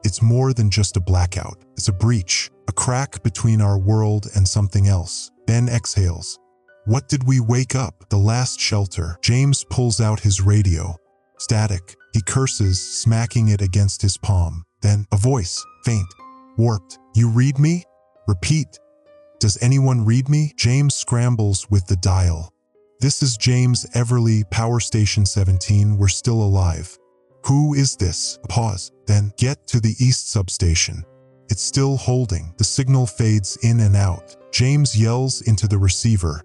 it's more than just a blackout. It's a breach, a crack between our world and something else. Ben exhales. What did we wake up? The last shelter. James pulls out his radio. Static. He curses, smacking it against his palm. Then, a voice, faint, warped. You read me? Repeat. Does anyone read me? James scrambles with the dial. This is James Everly, Power Station 17. We're still alive. Who is this? A pause. Then, get to the east substation. It's still holding. The signal fades in and out. James yells into the receiver.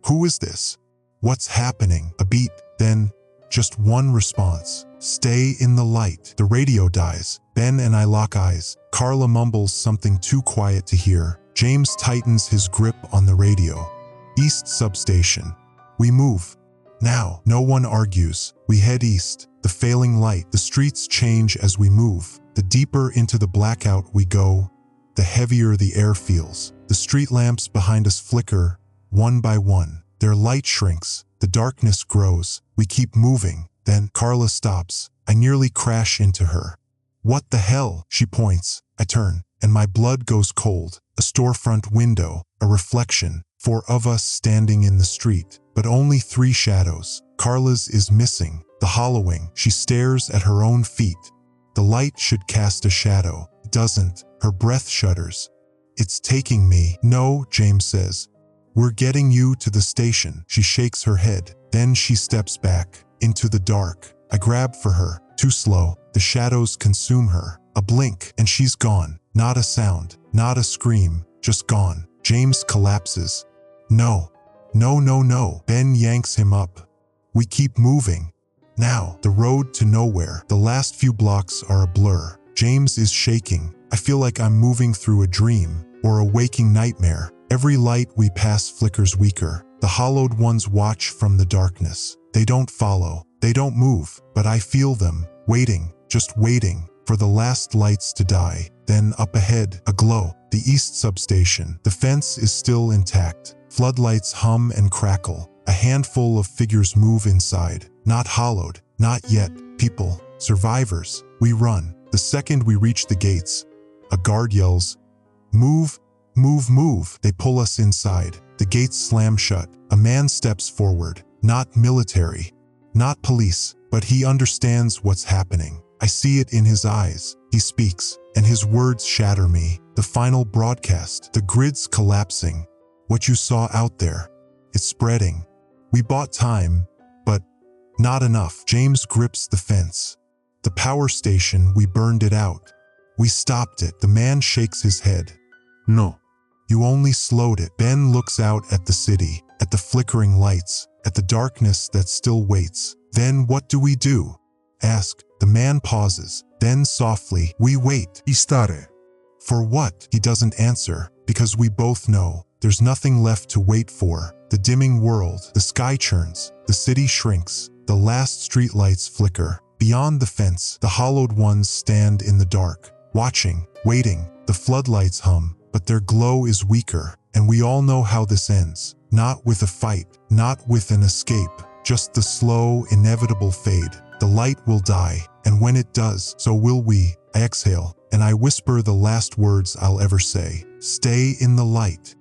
Who is this? What's happening? A beat. Then, just one response. Stay in the light. The radio dies. Ben and I lock eyes. Carla mumbles something too quiet to hear. James tightens his grip on the radio. East substation. We move. Now, no one argues. We head east. The failing light. The streets change as we move. The deeper into the blackout we go, the heavier the air feels. The street lamps behind us flicker, one by one. Their light shrinks. The darkness grows. We keep moving. Then Carla stops. I nearly crash into her. What the hell? She points. I turn, and my blood goes cold. A storefront window, a reflection. 4 of us standing in the street, but only 3 shadows. Carla's is missing. The hollowing. She stares at her own feet. The light should cast a shadow. It doesn't. Her breath shudders. It's taking me. No, James says. We're getting you to the station. She shakes her head. Then she steps back into the dark. I grab for her. Too slow. The shadows consume her. A blink, and she's gone. Not a sound. Not a scream. Just gone. James collapses. No. No, no, no. Ben yanks him up. We keep moving. Now, the road to nowhere. The last few blocks are a blur. James is shaking. I feel like I'm moving through a dream or a waking nightmare. Every light we pass flickers weaker. The hollowed ones watch from the darkness. They don't follow. They don't move, but I feel them, waiting, just waiting, for the last lights to die. Then up ahead, a glow. The east substation. The fence is still intact. Floodlights hum and crackle. A handful of figures move inside. Not hollowed. Not yet. People. Survivors. We run. The second we reach the gates, a guard yells, "Move, move, move." They pull us inside. The gates slam shut. A man steps forward. Not military. Not police. But he understands what's happening. I see it in his eyes. He speaks, and his words shatter me. The final broadcast. The grid's collapsing. What you saw out there. It's spreading. We bought time, but not enough. James grips the fence. The power station, we burned it out. We stopped it. The man shakes his head. No. You only slowed it. Ben looks out at the city, at the flickering lights, at the darkness that still waits. Then what do we do? Ask. The man pauses. Then softly, we wait. Istare. For what? He doesn't answer, because we both know there's nothing left to wait for. The dimming world, the sky churns, the city shrinks, the last streetlights flicker. Beyond the fence, the hollowed ones stand in the dark, watching, waiting. The floodlights hum, but their glow is weaker, and we all know how this ends. Not with a fight, not with an escape, just the slow, inevitable fade. The light will die, and when it does, so will we. I exhale, and I whisper the last words I'll ever say. Stay in the light.